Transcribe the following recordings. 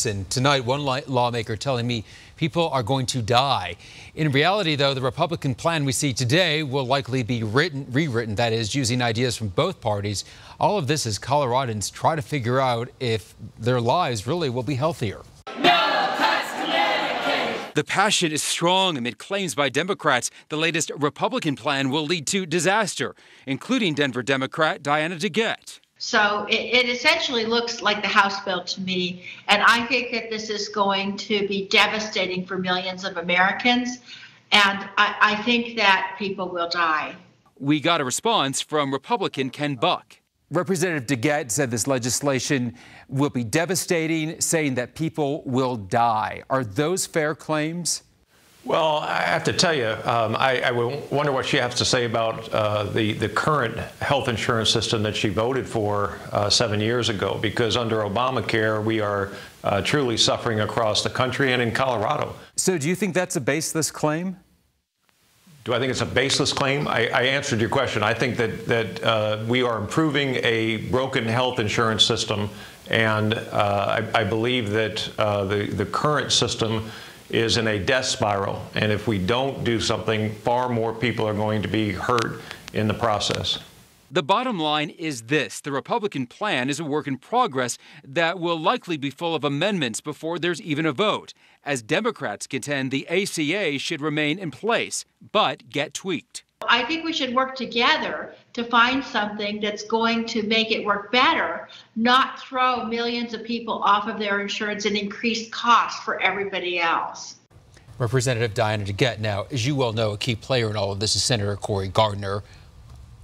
And tonight, one lawmaker telling me people are going to die. In reality, though, the Republican plan we see today will likely be rewritten, that is, using ideas from both parties. All of this as Coloradans try to figure out if their lives really will be healthier. No cuts to Medicaid. The passion is strong amid claims by Democrats the latest Republican plan will lead to disaster, including Denver Democrat Diana DeGette. So it essentially looks like the House bill to me, and I think that this is going to be devastating for millions of Americans, and I think that people will die. We got a response from Republican Ken Buck. Representative DeGette said this legislation will be devastating, saying that people will die. Are those fair claims? Well, I have to tell you, I wonder what she has to say about the current health insurance system that she voted for 7 years ago, because under Obamacare, we are truly suffering across the country and in Colorado. So do you think that's a baseless claim? Do I think it's a baseless claim? I answered your question. I think that we are improving a broken health insurance system, and I believe that the current system is in a death spiral, and if we don't do something, far more people are going to be hurt in the process. The bottom line is this: the Republican plan is a work in progress that will likely be full of amendments before there's even a vote, as Democrats contend the ACA should remain in place, but get tweaked. I think we should work together to find something that's going to make it work better, not throw millions of people off of their insurance and increase costs for everybody else. Representative Diana DeGette. Now, as you well know, a key player in all of this is Senator Cory Gardner,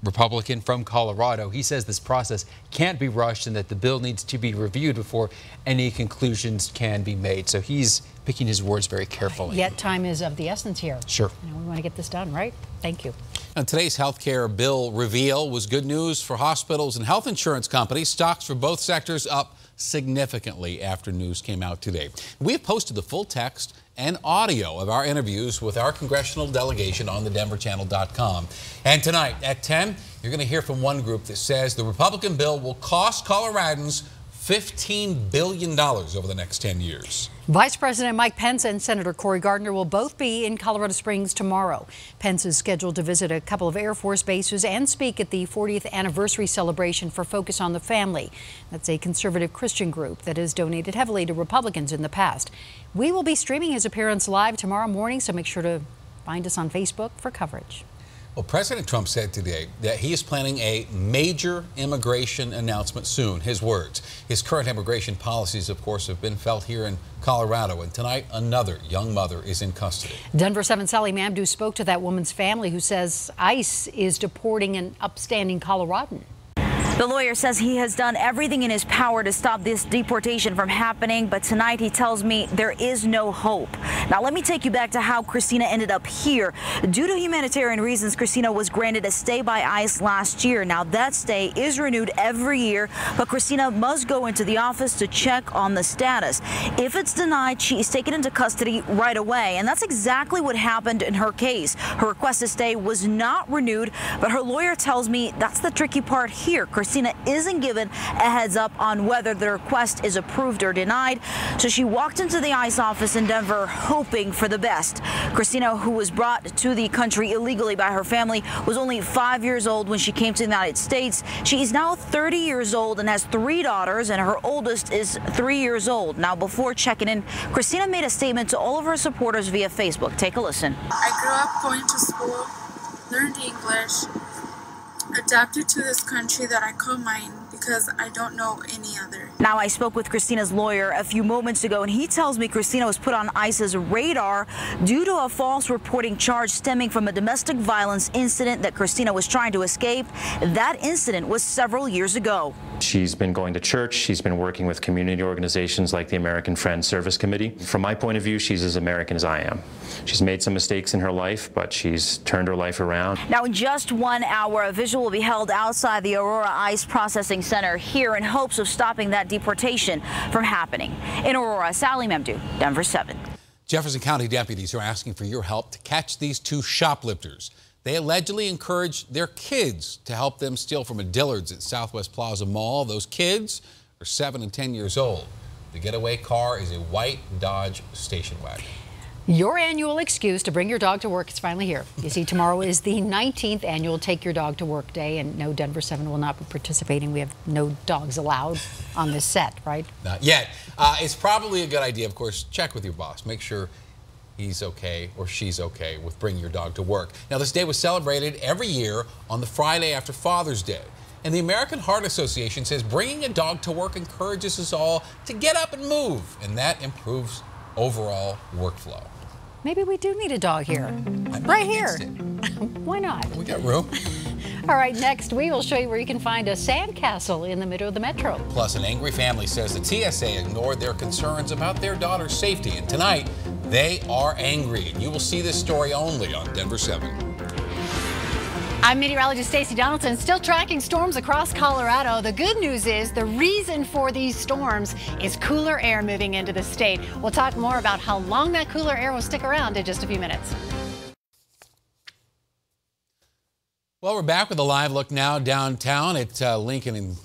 Republican from Colorado. He says this process can't be rushed and that the bill needs to be reviewed before any conclusions can be made. So he's picking his words very carefully. Yet time is of the essence here. Sure. We want to get this done, right? Thank you. And today's health care bill reveal was good news for hospitals and health insurance companies. Stocks for both sectors up significantly after news came out today. We have posted the full text and audio of our interviews with our congressional delegation on thedenverchannel.com. And tonight at 10, you're going to hear from one group that says the Republican bill will cost Coloradans $15 billion over the next 10 years. Vice President Mike Pence and Senator Cory Gardner will both be in Colorado Springs tomorrow. Pence is scheduled to visit a couple of Air Force bases and speak at the 40th anniversary celebration for Focus on the Family. That's a conservative Christian group that has donated heavily to Republicans in the past. We will be streaming his appearance live tomorrow morning, so make sure to find us on Facebook for coverage. Well, President Trump said today that he is planning a major immigration announcement soon. His words. His current immigration policies, of course, have been felt here in Colorado. And tonight, another young mother is in custody. Denver 7's Sally Mamdouh spoke to that woman's family who says ICE is deporting an upstanding Coloradan. The lawyer says he has done everything in his power to stop this deportation from happening, but tonight he tells me there is no hope. Now let me take you back to how Christina ended up here. Due to humanitarian reasons, Christina was granted a stay by ICE last year. Now that stay is renewed every year, but Christina must go into the office to check on the status. If it's denied, she is taken into custody right away, and that's exactly what happened in her case. Her request to stay was not renewed, but her lawyer tells me that's the tricky part here. Christina isn't given a heads up on whether the request is approved or denied, so she walked into the ICE office in Denver hoping for the best. Christina, who was brought to the country illegally by her family, was only 5 years old when she came to the United States. She is now 30 years old and has 3 daughters, and her oldest is 3 years old. Now, before checking in, Christina made a statement to all of her supporters via Facebook. Take a listen. I grew up going to school, learned English, adapted to this country that I call mine because I don't know any other. Now, I spoke with Christina's lawyer a few moments ago, and he tells me Christina was put on ICE's radar due to a false reporting charge stemming from a domestic violence incident that Christina was trying to escape. That incident was several years ago. She's been going to church. She's been working with community organizations like the American Friends Service Committee. From my point of view, she's as American as I am. She's made some mistakes in her life, but she's turned her life around. Now, in just 1 hour, a visual will be held outside the Aurora ICE Processing Center here in hopes of stopping that deportation from happening. In Aurora, Sally Mamdouh, Denver 7. Jefferson County deputies are asking for your help to catch these 2 shoplifters. They allegedly encouraged their kids to help them steal from a Dillard's at Southwest Plaza Mall. Those kids are 7 and 10 years old. The getaway car is a white Dodge station wagon. Your annual excuse to bring your dog to work is finally here. You see, tomorrow is the 19th annual Take Your Dog to Work Day, and no, Denver 7 will not be participating. We have no dogs allowed on this set, right? Not yet. It's probably a good idea, of course, check with your boss. Make sure he's okay or she's okay with bringing your dog to work. Now, this day was celebrated every year on the Friday after Father's Day. And the American Heart Association says bringing a dog to work encourages us all to get up and move, and that improves overall workflow. Maybe we do need a dog here. Right here. Why not? We got room. All right, next we will show you where you can find a sandcastle in the middle of the metro. Plus, an angry family says the TSA ignored their concerns about their daughter's safety. And tonight, they are angry. And you will see this story only on Denver 7. I'm meteorologist Stacey Donaldson, still tracking storms across Colorado. The good news is the reason for these storms is cooler air moving into the state. We'll talk more about how long that cooler air will stick around in just a few minutes. Well, we're back with a live look now downtown at Lincoln and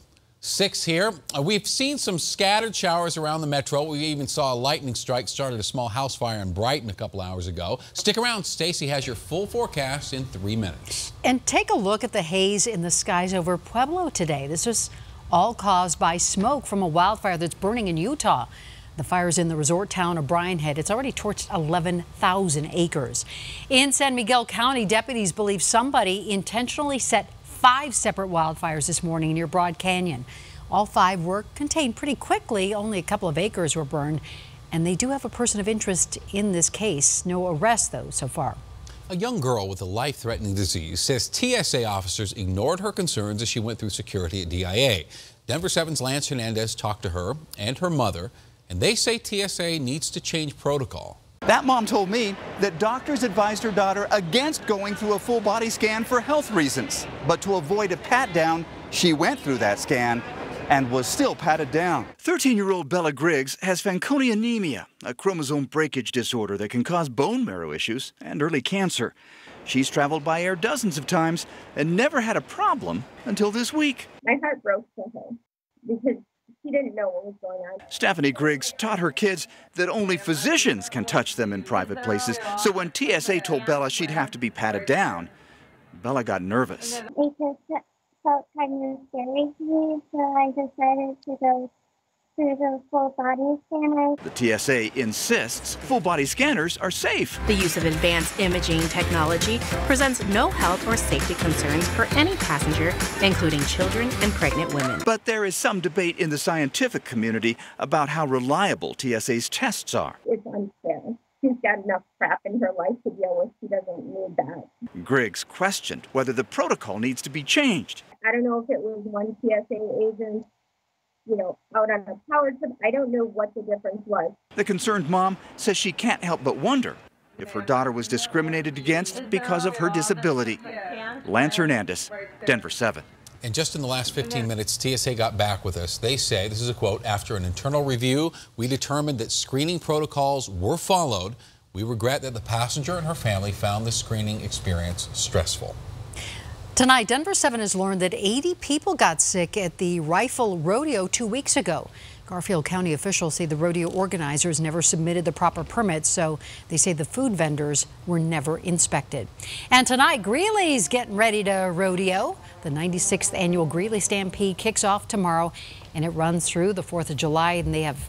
6 here. We've seen some scattered showers around the metro. We even saw a lightning strike started a small house fire in Brighton a couple hours ago. Stick around. Stacey has your full forecast in 3 minutes. And take a look at the haze in the skies over Pueblo today. This was all caused by smoke from a wildfire that's burning in Utah. The fire's in the resort town of Bryan Head. It's already torched 11,000 acres. In San Miguel County, deputies believe somebody intentionally set 5 separate wildfires this morning near Broad Canyon. All 5 were contained pretty quickly. Only a couple of acres were burned. And they do have a person of interest in this case. No arrests, though, so far. A young girl with a life-threatening disease says TSA officers ignored her concerns as she went through security at DIA. Denver 7's Lance Hernandez talked to her and her mother, and they say TSA needs to change protocol. That mom told me that doctors advised her daughter against going through a full body scan for health reasons. But to avoid a pat down, she went through that scan and was still patted down. 13-year-old Bella Griggs has Fanconi anemia, a chromosome breakage disorder that can cause bone marrow issues and early cancer. She's traveled by air dozens of times and never had a problem until this week. My heart broke for her because she didn't know what was going on. Stephanie Griggs taught her kids that only physicians can touch them in private places. So when TSA told Bella she'd have to be patted down, Bella got nervous. It just felt kind of scary to me, so I decided to go through the full body scanner. The TSA insists full body scanners are safe. The use of advanced imaging technology presents no health or safety concerns for any passenger, including children and pregnant women. But there is some debate in the scientific community about how reliable TSA's tests are. It's unfair. She's got enough crap in her life to deal with. She doesn't need that. Griggs questioned whether the protocol needs to be changed. I don't know if it was one TSA agent, out on a power trip. I don't know what the difference was. The concerned mom says she can't help but wonder if her daughter was discriminated against because of her disability. Lance Hernandez, Denver 7. And just in the last 15 minutes, TSA got back with us. They say, this is a quote, after an internal review, we determined that screening protocols were followed. We regret that the passenger and her family found the screening experience stressful. Tonight, Denver 7 has learned that 80 people got sick at the Rifle Rodeo 2 weeks ago. Garfield County officials say the rodeo organizers never submitted the proper permits, so they say the food vendors were never inspected. And tonight, Greeley's getting ready to rodeo. The 96th annual Greeley Stampede kicks off tomorrow, and it runs through the 4th of July, and they have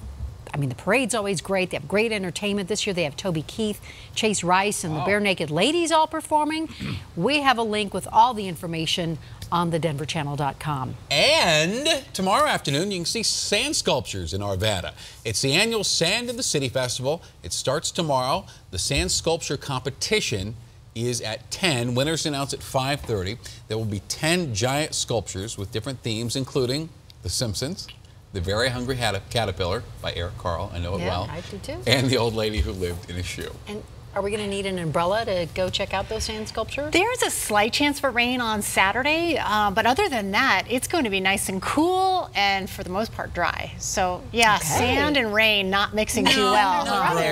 the parade's always great. They have great entertainment. This year they have Toby Keith, Chase Rice, and the Bare Naked Ladies all performing. We have a link with all the information on thedenverchannel.com. And tomorrow afternoon, you can see sand sculptures in Arvada. It's the annual Sand in the City Festival. It starts tomorrow. The sand sculpture competition is at 10. Winners announced at 5:30. There will be 10 giant sculptures with different themes, including The Simpsons, The Very Hungry Caterpillar by Eric Carle, I know it well. I do too. And The Old Lady Who Lived in a Shoe. And Are we going to need an umbrella to go check out those sand sculptures? There's a slight chance for rain on Saturday, but other than that, it's going to be nice and cool and for the most part dry. So yeah, Okay. Sand and rain not mixing too well.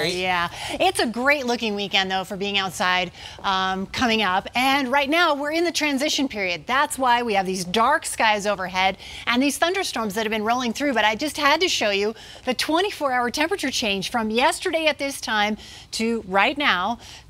Yeah, it's a great looking weekend though for being outside coming up. And right now we're in the transition period. That's why we have these dark skies overhead and these thunderstorms that have been rolling through. But I just had to show you the 24-hour temperature change from yesterday at this time to right now.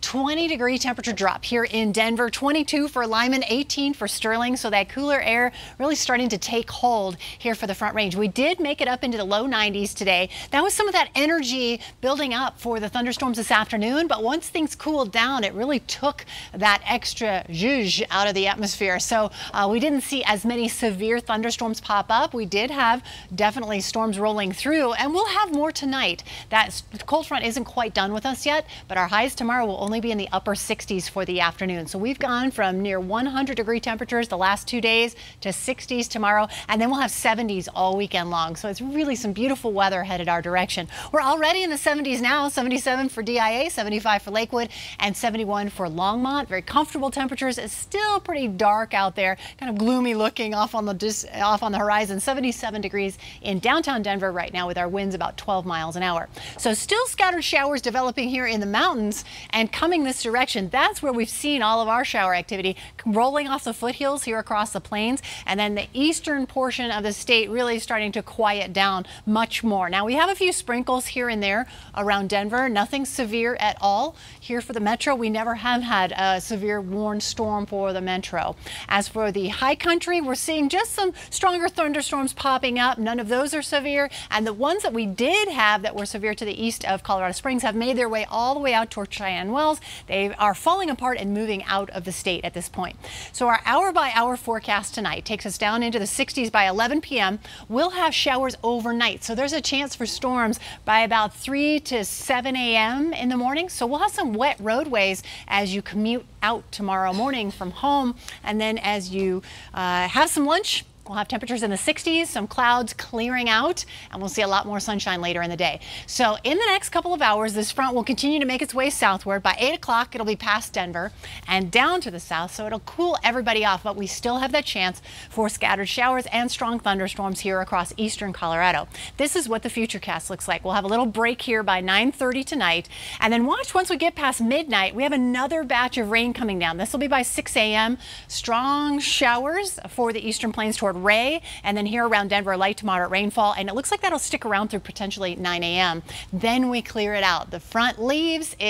20-degree temperature drop here in Denver, 22 for Lyman, 18 for Sterling. So that cooler air really starting to take hold here for the Front Range. We did make it up into the low 90s today. That was some of that energy building up for the thunderstorms this afternoon. But once things cooled down, it really took that extra zhuzh out of the atmosphere. So we didn't see as many severe thunderstorms pop up. We did have definitely storms rolling through, and we'll have more tonight. That cold front isn't quite done with us yet, but our highs tomorrow will only be in the upper 60s for the afternoon. So we've gone from near 100-degree temperatures the last 2 days to 60s tomorrow, and then we'll have 70s all weekend long. So it's really some beautiful weather headed our direction. We're already in the 70s now, 77 for DIA, 75 for Lakewood, and 71 for Longmont. Very comfortable temperatures. It's still pretty dark out there, kind of gloomy looking off on the horizon. 77 degrees in downtown Denver right now with our winds about 12 miles an hour. So still scattered showers developing here in the mountains and coming this direction. That's where we've seen all of our shower activity rolling off the foothills here across the plains, and then the eastern portion of the state really starting to quiet down much more. Now we have a few sprinkles here and there around Denver, nothing severe at all here for the metro. We never have had a severe warned storm for the metro. As for the high country, we're seeing just some stronger thunderstorms popping up. None of those are severe, and the ones that we did have that were severe to the east of Colorado Springs have made their way all the way out toward Cheyenne Wells. They are falling apart and moving out of the state at this point. So our hour-by-hour forecast tonight takes us down into the 60s by 11 p.m. We'll have showers overnight, so there's a chance for storms by about 3 to 7 a.m. in the morning. So we'll have some wet roadways as you commute out tomorrow morning from home, and then as you have some lunch. We'll have temperatures in the 60s, some clouds clearing out, and we'll see a lot more sunshine later in the day. So in the next couple of hours, this front will continue to make its way southward. By 8 o'clock, it'll be past Denver and down to the south, so it'll cool everybody off, but we still have that chance for scattered showers and strong thunderstorms here across eastern Colorado. This is what the futurecast looks like. We'll have a little break here by 9:30 tonight, and then watch once we get past midnight, we have another batch of rain coming down. This will be by 6 a.m. Strong showers for the eastern plains toward Ray, and then here around Denver, light to moderate rainfall, and it looks like that'll stick around through potentially 9 a.m. Then we clear it out. The front leaves.